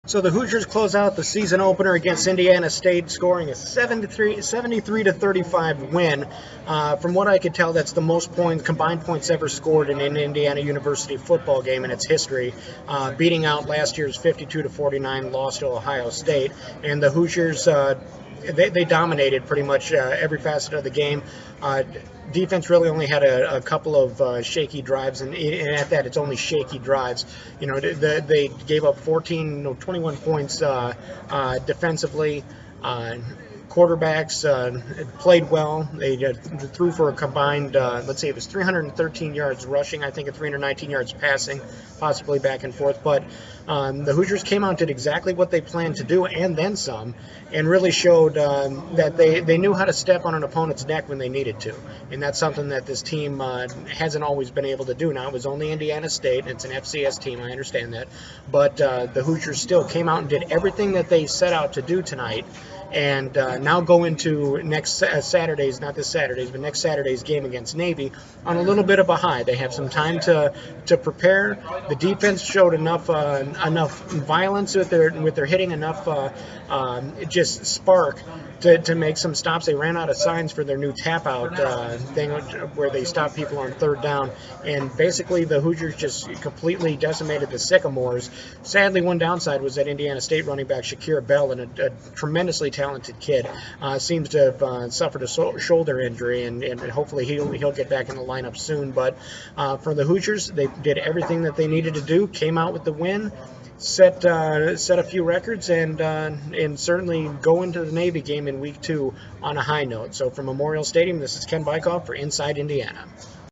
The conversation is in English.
So the Hoosiers close out the season opener against Indiana State, scoring a 73 to 35 win. From what I could tell, that's the most combined points ever scored in an Indiana University football game in its history, beating out last year's 52 to 49 loss to Ohio State. And the Hoosiers, they dominated pretty much every facet of the game. Defense really only had a couple of shaky drives, and at that, it's only shaky drives. They gave up 21 points defensively. Quarterbacks played well. They threw for a combined, let's say it was 313 yards rushing, I think, and 319 yards passing, possibly back and forth. But the Hoosiers came out and did exactly what they planned to do, and then some, and really showed that they knew how to step on an opponent's neck when they needed to. And that's something that this team hasn't always been able to do. Now, it was only Indiana State, and it's an FCS team, I understand that. But the Hoosiers still came out and did everything that they set out to do tonight. And now go into next Saturday's, not this Saturday's, but next Saturday's game against Navy on a little bit of a high. They have some time to prepare. The defense showed enough violence with their hitting, enough just spark to make some stops. They ran out of signs for their new tap out thing where they stop people on third down, and basically the Hoosiers just completely decimated the Sycamores. Sadly, one downside was that Indiana State running back Shakir Bell, and a tremendously talented kid, seems to have suffered a shoulder injury, and hopefully he'll get back in the lineup soon. But for the Hoosiers, they did everything that they needed to do, came out with the win, set a few records, and certainly go into the Navy game in week 2 on a high note. So from Memorial Stadium, this is Ken Bikoff for Inside Indiana.